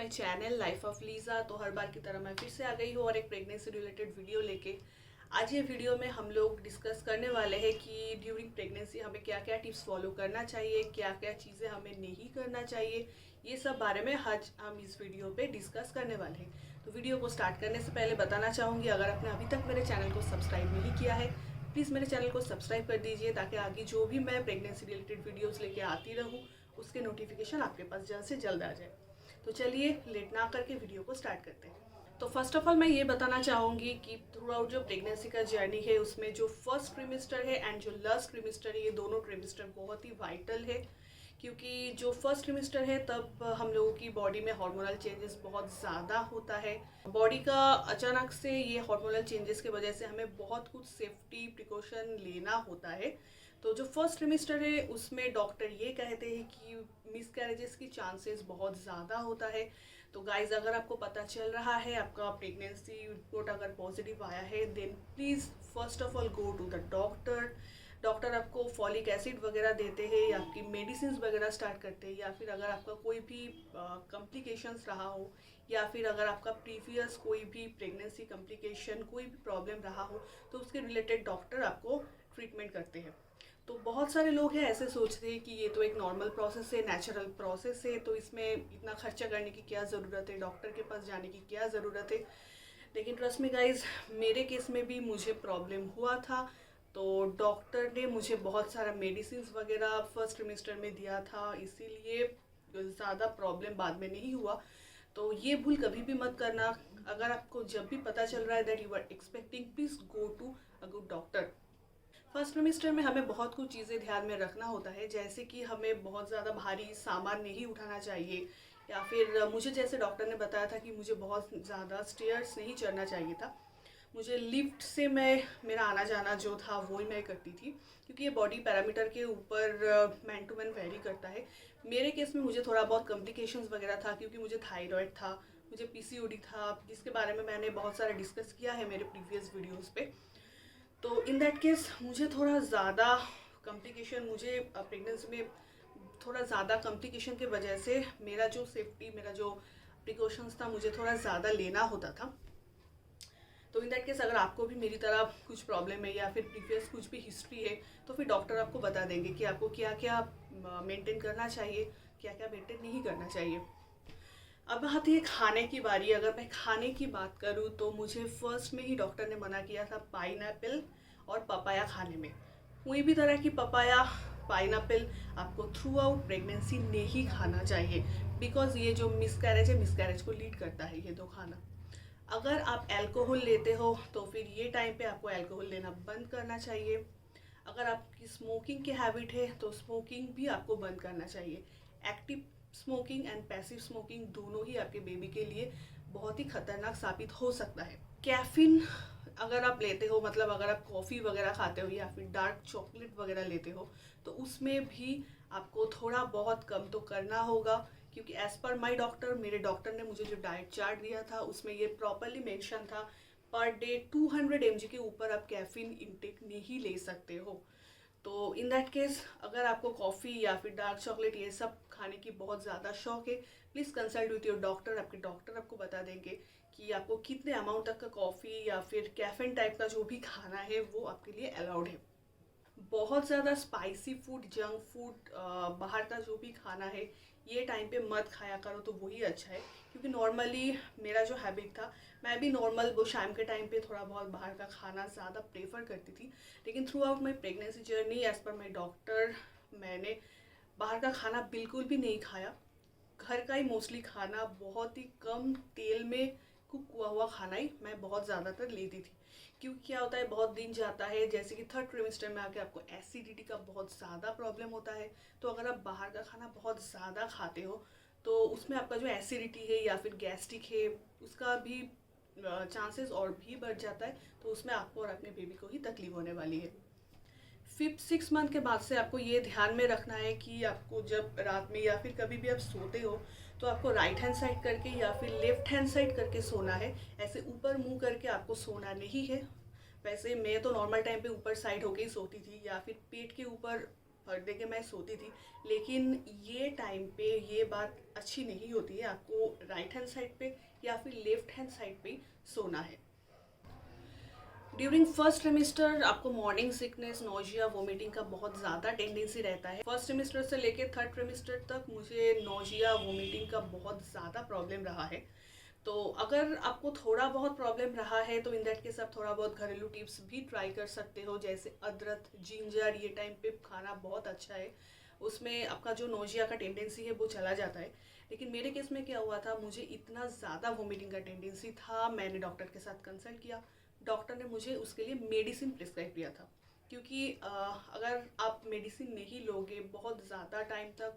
My channel life of Liza. तो हर बार की तरह मैं फिर से आ गई हूँ और एक प्रेगनेंसी रिलेटेड वीडियो लेके। आज ये वीडियो में हम लोग डिस्कस करने वाले हैं कि ड्यूरिंग प्रेगनेंसी हमें क्या क्या टिप्स फॉलो करना चाहिए, क्या क्या चीज़ें हमें नहीं करना चाहिए। ये सब बारे में आज हम इस वीडियो पे डिस्कस करने वाले हैं। तो वीडियो को स्टार्ट करने से पहले बताना चाहूँगी, अगर आपने अभी तक मेरे चैनल को सब्सक्राइब नहीं किया है प्लीज़ मेरे चैनल को सब्सक्राइब कर दीजिए, ताकि आगे जो भी मैं प्रेगनेंसी रिलेटेड वीडियोज़ लेके आती रहूँ उसके नोटिफिकेशन आपके पास जल्द से जल्द आ जाए। तो चलिए लेट ना करके वीडियो को स्टार्ट करते हैं। तो फर्स्ट ऑफ ऑल मैं ये बताना चाहूँगी कि थ्रू आउट जो प्रेगनेंसी का जर्नी है उसमें जो फर्स्ट ट्रिमिस्टर है एंड जो लास्ट ट्रिमिस्टर है, ये दोनों ट्रिमिस्टर बहुत ही वाइटल है। क्योंकि जो फर्स्ट ट्रिमिस्टर है तब हम लोगों की बॉडी में हार्मोनल चेंजेस बहुत ज़्यादा होता है। बॉडी का अचानक से ये हार्मोनल चेंजेस की वजह से हमें बहुत कुछ सेफ्टी प्रिकॉशन लेना होता है। तो जो फर्स्ट ट्रिमिस्टर है उसमें डॉक्टर ये कहते हैं कि मिसकैरेजेस की चांसेस बहुत ज़्यादा होता है। तो गाइज, अगर आपको पता चल रहा है आपका प्रेगनेंसी रिपोर्ट अगर पॉजिटिव आया है, then please first of all go to the doctor. Doctor आपको फॉलिक एसिड वगैरह देते हैं या आपकी मेडिसिन वगैरह स्टार्ट करते हैं, या फिर अगर आपका कोई भी कॉम्प्लिकेशंस रहा हो, या फिर अगर आपका प्रीवियस कोई भी प्रेगनेंसी कॉम्प्लिकेशन कोई भी प्रॉब्लम रहा हो, तो उसके रिलेटेड डॉक्टर आपको ट्रीटमेंट करते हैं। तो बहुत सारे लोग हैं ऐसे सोचते हैं कि ये तो एक नॉर्मल प्रोसेस है, नेचुरल प्रोसेस है, तो इसमें इतना खर्चा करने की क्या ज़रूरत है, डॉक्टर के पास जाने की क्या ज़रूरत है। लेकिन ट्रस्ट मी गाइज, मेरे केस में भी मुझे प्रॉब्लम हुआ था। तो डॉक्टर ने मुझे बहुत सारा मेडिसिन वगैरह फर्स्ट ट्रिमेस्टर में दिया था, इसीलिए ज़्यादा प्रॉब्लम बाद में नहीं हुआ। तो ये भूल कभी भी मत करना। अगर आपको जब भी पता चल रहा है that you are expecting, please go to a good doctor. First trimester में हमें बहुत कुछ चीज़ें ध्यान में रखना होता है, जैसे कि हमें बहुत ज़्यादा भारी सामान नहीं उठाना चाहिए, या फिर मुझे जैसे डॉक्टर ने बताया था कि मुझे बहुत ज़्यादा स्टेयर्स नहीं चढ़ना चाहिए था। मुझे लिफ्ट से मेरा आना जाना जो था वो ही मैं करती थी, क्योंकि ये बॉडी पैरामीटर के ऊपर मैन टू मैन वेरी करता है। मेरे केस में मुझे थोड़ा बहुत कॉम्प्लिकेशंस वगैरह था, क्योंकि मुझे थायराइड था, मुझे पीसीओडी था, जिसके बारे में मैंने बहुत सारा डिस्कस किया है मेरे प्रीवियस वीडियोज़ पे। तो इन दैट केस मुझे थोड़ा ज़्यादा कॉम्प्लिकेशन, मुझे प्रेगनेंसी में थोड़ा ज़्यादा कॉम्प्लिकेशन की वजह से मेरा जो सेफ्टी, मेरा जो प्रिकॉशंस था, मुझे थोड़ा ज़्यादा लेना होता था। तो इन दैट केस अगर आपको भी मेरी तरह कुछ प्रॉब्लम है या फिर प्रीवियस कुछ भी हिस्ट्री है, तो फिर डॉक्टर आपको बता देंगे कि आपको क्या क्या मेंटेन करना चाहिए, क्या क्या मेंटेन नहीं करना चाहिए। अब आती है खाने की बारी। अगर मैं खाने की बात करूँ तो मुझे फर्स्ट में ही डॉक्टर ने मना किया था पाइनएप्पल और पपाया खाने में। कोई भी तरह की पपाया, पाइनएप्पल आपको थ्रू आउट प्रेगनेंसी नहीं खाना चाहिए, बिकॉज ये जो मिसकैरेज है, मिसकैरेज को लीड करता है ये दो खाना। अगर आप अल्कोहल लेते हो तो फिर ये टाइम पे आपको अल्कोहल लेना बंद करना चाहिए। अगर आपकी स्मोकिंग की हैबिट है तो स्मोकिंग भी आपको बंद करना चाहिए। Active smoking and passive smoking दोनों ही आपके बेबी के लिए बहुत ही खतरनाक साबित हो सकता है। कैफीन अगर आप लेते हो, मतलब अगर आप कॉफ़ी वगैरह खाते हो या फिर डार्क चॉकलेट वगैरह लेते हो, तो उसमें भी आपको थोड़ा बहुत कम तो करना होगा। क्योंकि एज़ पर माई डॉक्टर, मेरे डॉक्टर ने मुझे जो डाइट चार्ट दिया था उसमें ये प्रॉपरली मेंशन था, पर डे 200 mg के ऊपर आप कैफीन इंटेक नहीं ले सकते हो। तो इन दैट केस अगर आपको कॉफ़ी या फिर डार्क चॉकलेट ये सब खाने की बहुत ज़्यादा शौक है, please consult with your doctor. आपके डॉक्टर आपको बता देंगे कि आपको कितने अमाउंट तक का कॉफ़ी या फिर कैफीन टाइप का जो भी खाना है वो आपके लिए अलाउड है। बहुत ज़्यादा स्पाइसी फूड, जंक फूड, बाहर का जो भी खाना है ये टाइम पे मत खाया करो, तो वही अच्छा है। क्योंकि नॉर्मली मेरा जो हैबिट था, मैं भी नॉर्मल वो शाम के टाइम पे थोड़ा बहुत बाहर का खाना ज़्यादा प्रेफर करती थी। लेकिन through out my pregnancy journey as per my doctor, मैंने बाहर का खाना बिल्कुल भी नहीं खाया। घर का ही मोस्टली खाना, बहुत ही कम तेल में कुक हुआ हुआ खाना ही मैं बहुत ज़्यादातर लेती थी। क्योंकि क्या होता है, बहुत दिन जाता है, जैसे कि थर्ड ट्रिमेस्टर में आके आपको एसिडिटी का बहुत ज़्यादा प्रॉब्लम होता है। तो अगर आप बाहर का खाना बहुत ज़्यादा खाते हो तो उसमें आपका जो एसिडिटी है या फिर गैस्ट्रिक है उसका भी चांसेस और भी बढ़ जाता है। तो उसमें आपको और अपने बेबी को ही तकलीफ होने वाली है। 5-6 मंथ के बाद से आपको ये ध्यान में रखना है कि आपको जब रात में या फिर कभी भी आप सोते हो तो आपको राइट हैंड साइड करके या फिर लेफ्ट हैंड साइड करके सोना है। ऐसे ऊपर मुंह करके आपको सोना नहीं है। वैसे मैं तो नॉर्मल टाइम पे ऊपर साइड होके ही सोती थी, या फिर पेट के ऊपर पर्दे के मैं सोती थी, लेकिन ये टाइम पे ये बात अच्छी नहीं होती है। आपको राइट हैंड साइड पे या फिर लेफ्ट हैंड साइड पे सोना है। ड्यूरिंग फर्स्ट ट्रिमिस्टर आपको मॉर्निंग सिकनेस, नोजिया, वोमिटिंग का बहुत ज़्यादा टेंडेंसी रहता है। फर्स्ट ट्रिमिस्टर से लेकर थर्ड ट्रिमिस्टर तक मुझे नोजिया, वोमिटिंग का बहुत ज़्यादा प्रॉब्लम रहा है। तो अगर आपको थोड़ा बहुत प्रॉब्लम रहा है तो इन दैट केस आप थोड़ा बहुत घरेलू टिप्स भी ट्राई कर सकते हो, जैसे अदरक, जिंजर, ये टाइम पे खाना बहुत अच्छा है। उसमें आपका जो नोजिया का टेंडेंसी है वो चला जाता है। लेकिन मेरे केस में क्या हुआ था, मुझे इतना ज़्यादा वोमिटिंग का टेंडेंसी था, मैंने डॉक्टर के साथ कंसल्ट किया। डॉक्टर ने मुझे उसके लिए मेडिसिन प्रिस्क्राइब किया था, क्योंकि अगर आप मेडिसिन नहीं लोगे बहुत ज़्यादा टाइम तक,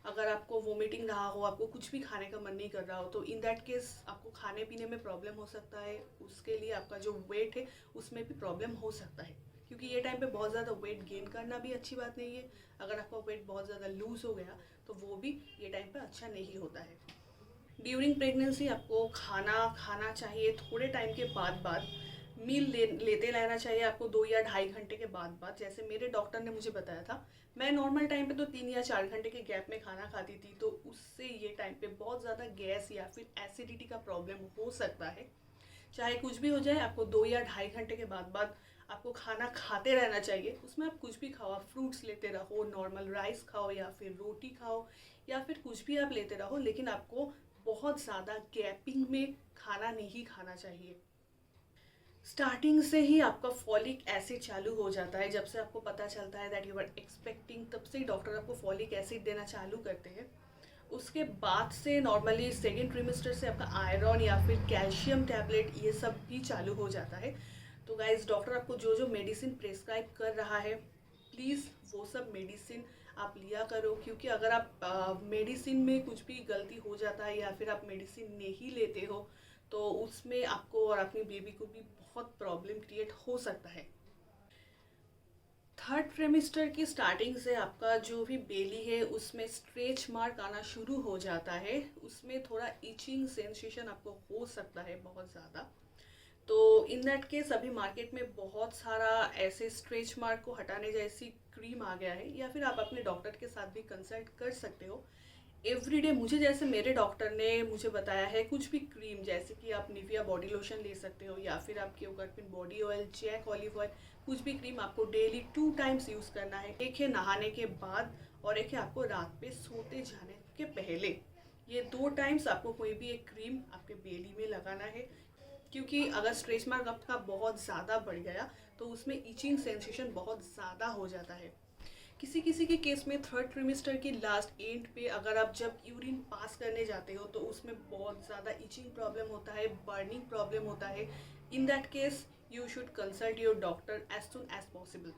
अगर आपको वोमिटिंग रहा हो, आपको कुछ भी खाने का मन नहीं कर रहा हो, तो इन दैट केस आपको खाने पीने में प्रॉब्लम हो सकता है। उसके लिए आपका जो वेट है उसमें भी प्रॉब्लम हो सकता है, क्योंकि ये टाइम पे बहुत ज़्यादा वेट गेन करना भी अच्छी बात नहीं है। अगर आपका वेट बहुत ज़्यादा लूज़ हो गया तो वो भी ये टाइम पे अच्छा नहीं होता है। ड्यूरिंग प्रेगनेंसी आपको खाना खाना चाहिए थोड़े टाइम के बाद मील लेते रहना चाहिए आपको 2 या ढाई घंटे के बाद। जैसे मेरे डॉक्टर ने मुझे बताया था, मैं नॉर्मल टाइम पे तो 3 या 4 घंटे के गैप में खाना खाती थी, तो उससे ये टाइम पे बहुत ज़्यादा गैस या फिर एसिडिटी का प्रॉब्लम हो सकता है। चाहे कुछ भी हो जाए, आपको 2 या ढाई घंटे के बाद आपको खाना खाते रहना चाहिए। उसमें आप कुछ भी खाओ, आप फ्रूट्स लेते रहो, नॉर्मल राइस खाओ या फिर रोटी खाओ या फिर कुछ भी आप लेते रहो, लेकिन आपको बहुत ज़्यादा गैपिंग में खाना नहीं खाना चाहिए। स्टार्टिंग से ही आपका फॉलिक एसिड चालू हो जाता है। जब से आपको पता चलता है दैट यू आर एक्सपेक्टिंग, तब से ही डॉक्टर आपको फॉलिक एसिड देना चालू करते हैं। उसके बाद से नॉर्मली सेकेंड ट्रिमेस्टर से आपका आयरन या फिर कैल्शियम टैबलेट ये सब भी चालू हो जाता है। तो गाइज, डॉक्टर आपको जो जो मेडिसिन प्रेस्क्राइब कर रहा है, प्लीज़ वो सब मेडिसिन आप लिया करो, क्योंकि अगर आप मेडिसिन में कुछ भी गलती हो जाता है या फिर आप मेडिसिन नहीं लेते हो तो उसमें आपको और अपनी बेबी को भी बहुत प्रॉब्लम क्रिएट हो सकता है। थर्ड ट्रिमेस्टर की स्टार्टिंग से आपका जो भी बेली है उसमें स्ट्रेच मार्क आना शुरू हो जाता है। उसमें थोड़ा इचिंग सेंसेशन आपको हो सकता है बहुत ज़्यादा। तो इन दैट केस अभी मार्केट में बहुत सारा ऐसे स्ट्रेच मार्क को हटाने जैसी क्रीम आ गया है, या फिर आप अपने डॉक्टर के साथ भी कंसल्ट कर सकते हो। एवरीडे मुझे, जैसे मेरे डॉक्टर ने मुझे बताया है, कुछ भी क्रीम, जैसे कि आप निविया बॉडी लोशन ले सकते हो या फिर आप क्योकर्पिन बॉडी ऑयल, जैक ऑलिव ऑयल, कुछ भी क्रीम आपको डेली 2 टाइम्स यूज़ करना है। एक है नहाने के बाद और एक है आपको रात पे सोते जाने के पहले। ये 2 टाइम्स आपको कोई भी एक क्रीम आपके बेली में लगाना है, क्योंकि अगर स्ट्रेच मार्क आपका बहुत ज़्यादा बढ़ गया तो उसमें इचिंग सेंसेशन बहुत ज़्यादा हो जाता है। किसी किसी के केस में थर्ड ट्रिमेस्टर की लास्ट एंड पे अगर आप जब यूरिन पास करने जाते हो तो उसमें बहुत ज़्यादा इचिंग प्रॉब्लम होता है, बर्निंग प्रॉब्लम होता है। In that case you should consult your doctor as soon as possible.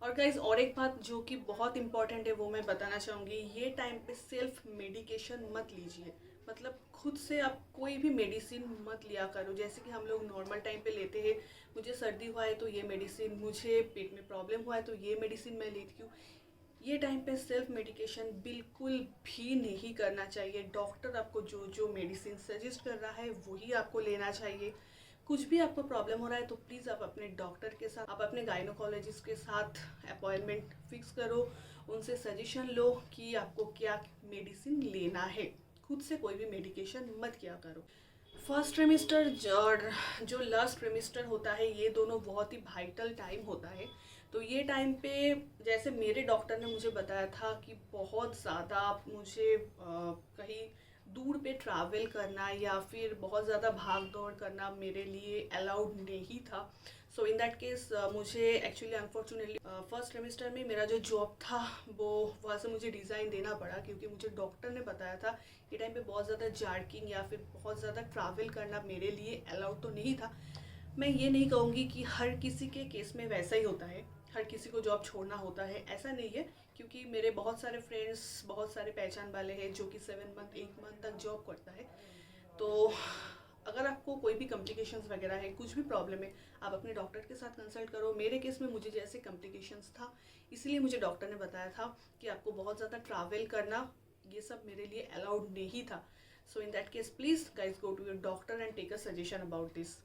और गाइज, और एक बात जो कि बहुत इंपॉर्टेंट है वो मैं बताना चाहूँगी, ये टाइम पे सेल्फ मेडिकेशन मत लीजिए। मतलब खुद से आप कोई भी मेडिसिन मत लिया करो। जैसे कि हम लोग नॉर्मल टाइम पे लेते हैं, मुझे सर्दी हुआ है तो ये मेडिसिन, मुझे पेट में प्रॉब्लम हुआ है तो ये मेडिसिन मैं लेती हूँ। ये टाइम पे सेल्फ मेडिकेशन बिल्कुल भी नहीं करना चाहिए। डॉक्टर आपको जो जो मेडिसिन सजेस्ट कर रहा है वही आपको लेना चाहिए। कुछ भी आपको प्रॉब्लम हो रहा है तो प्लीज़ आप अपने डॉक्टर के साथ, आप अपने गायनोकोलॉजिस्ट के साथ अपॉइंटमेंट फिक्स करो, उनसे सजेशन लो कि आपको क्या मेडिसिन लेना है। खुद से कोई भी मेडिकेशन मत किया करो। फर्स्ट ट्रिमेस्टर और जो लास्ट ट्रिमेस्टर होता है, ये दोनों बहुत ही वाइटल टाइम होता है। तो ये टाइम पे, जैसे मेरे डॉक्टर ने मुझे बताया था कि बहुत ज़्यादा मुझे कहीं दूर पे ट्रैवल करना या फिर बहुत ज़्यादा भाग दौड़ करना मेरे लिए अलाउड नहीं था। सो इन दैट केस मुझे एक्चुअली अनफॉर्चुनेटली फर्स्ट सेमेस्टर में मेरा जो जॉब था वो वहाँ से मुझे रिज़ाइन देना पड़ा, क्योंकि मुझे डॉक्टर ने बताया था ये टाइम पे बहुत ज़्यादा जर्किंग या फिर बहुत ज़्यादा ट्रैवल करना मेरे लिए अलाउड तो नहीं था। मैं ये नहीं कहूँगी कि हर किसी के केस में वैसा ही होता है, हर किसी को जॉब छोड़ना होता है, ऐसा नहीं है। क्योंकि मेरे बहुत सारे फ्रेंड्स, बहुत सारे पहचान वाले हैं जो कि 7 मंथ 8 मंथ तक जॉब करता है। तो अगर आपको कोई भी कॉम्प्लिकेशंस वगैरह है, कुछ भी प्रॉब्लम है, आप अपने डॉक्टर के साथ कंसल्ट करो। मेरे केस में मुझे जैसे कॉम्प्लिकेशंस था, इसलिए मुझे डॉक्टर ने बताया था कि आपको बहुत ज़्यादा ट्रैवल करना, ये सब मेरे लिए अलाउड नहीं था। So in that case please guys go to your doctor and take a suggestion about this.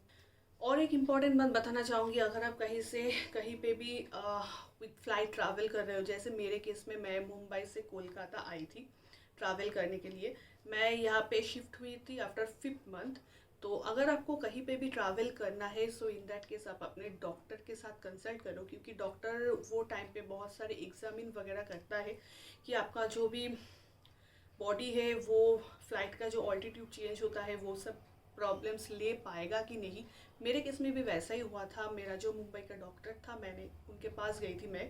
और एक इम्पॉर्टेंट बात बताना चाहूँगी, अगर आप कहीं पे भी विद फ्लाइट ट्रैवल कर रहे हो, जैसे मेरे केस में मैं मुंबई से कोलकाता आई थी ट्रैवल करने के लिए। मैं यहाँ पे शिफ्ट हुई थी आफ्टर 5th मंथ। तो अगर आपको कहीं पे भी ट्रैवल करना है, सो इन दैट केस आप अपने डॉक्टर के साथ कंसल्ट करो, क्योंकि डॉक्टर वो टाइम पे बहुत सारे एग्जामिन वगैरह करता है कि आपका जो भी बॉडी है वो फ्लाइट का जो ऑल्टीट्यूड चेंज होता है वो सब प्रॉब्लम्स ले पाएगा कि नहीं। मेरे केस में भी वैसा ही हुआ था। मेरा जो मुंबई का डॉक्टर था, मैंने उनके पास गई थी मैं,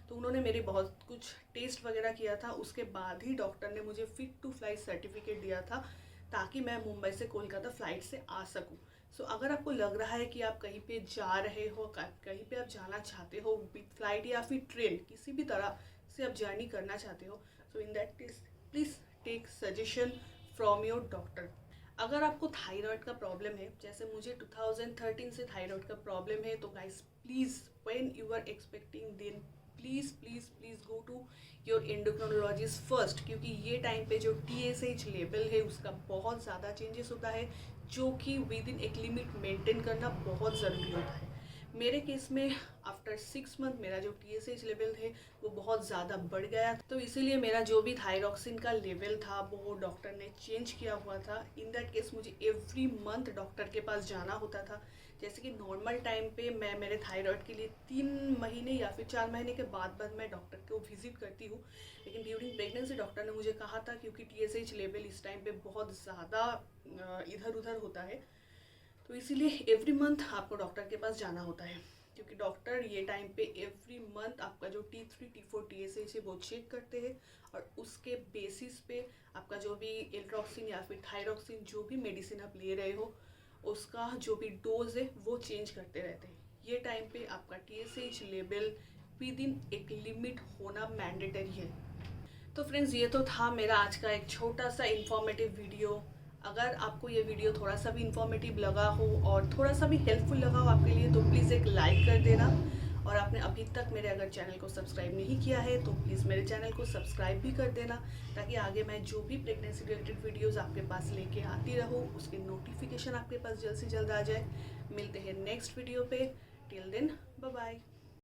तो उन्होंने मेरी बहुत कुछ टेस्ट वगैरह किया था। उसके बाद ही डॉक्टर ने मुझे फिट टू फ्लाई सर्टिफिकेट दिया था, ताकि मैं मुंबई से कोलकाता फ़्लाइट से आ सकूं। सो अगर आपको लग रहा है कि आप कहीं पे जा रहे हो, कहीं पे आप जाना चाहते हो विद फ्लाइट या फिर ट्रेन, किसी भी तरह से आप जर्नी करना चाहते हो, so in that case please take suggestion from your doctor. अगर आपको थायराइड का प्रॉब्लम है, जैसे मुझे 2013 से थायराइड का प्रॉब्लम है, तो guys please when you are expecting then please please please go to your endocrinologist first, क्योंकि ये टाइम पे जो TSH लेवल है उसका बहुत ज़्यादा चेंजेस होता है, जो कि विद इन एक लिमिट मेंटेन करना बहुत ज़रूरी होता है। मेरे केस में आफ्टर 6 मंथ मेरा जो TSH लेवल है वो बहुत ज़्यादा बढ़ गया, तो इसीलिए मेरा जो भी थायरॉक्सिन का लेवल था वो डॉक्टर ने चेंज किया हुआ था। इन दैट केस मुझे एवरी मंथ डॉक्टर के पास जाना होता था। जैसे कि नॉर्मल टाइम पे मैं मेरे थायराइड के लिए 3 महीने या फिर 4 महीने के बाद मैं डॉक्टर को विजिट करती हूँ, लेकिन ड्यूरिंग प्रेगनेंसी डॉक्टर ने मुझे कहा था, क्योंकि TSH लेवल इस टाइम पे बहुत ज़्यादा इधर उधर होता है, तो इसीलिए एवरी मंथ आपको डॉक्टर के पास जाना होता है, क्योंकि डॉक्टर ये टाइम पे एवरी मंथ आपका जो T3 T4 TSH है वो चेक करते हैं, और उसके बेसिस पे आपका जो भी एल्ट्रॉक्सिन या फिर थायरॉक्सिन जो भी मेडिसिन आप ले रहे हो उसका जो भी डोज है वो चेंज करते रहते हैं। ये टाइम पे आपका TSH लेवल विद इन एक लिमिट होना मैंडेटरी है। तो फ्रेंड्स, ये तो था मेरा आज का एक छोटा सा इन्फॉर्मेटिव वीडियो। अगर आपको ये वीडियो थोड़ा सा भी इन्फॉर्मेटिव लगा हो और थोड़ा सा भी हेल्पफुल लगा हो आपके लिए, तो प्लीज़ एक लाइक कर देना। और आपने अभी तक मेरे अगर चैनल को सब्सक्राइब नहीं किया है तो प्लीज़ मेरे चैनल को सब्सक्राइब भी कर देना, ताकि आगे मैं जो भी प्रेगनेंसी रिलेटेड वीडियोज़ आपके पास लेके आती रहूँ उसके नोटिफिकेशन आपके पास जल्द से जल्द आ जाए। मिलते हैं नेक्स्ट वीडियो पे। Till then bye bye.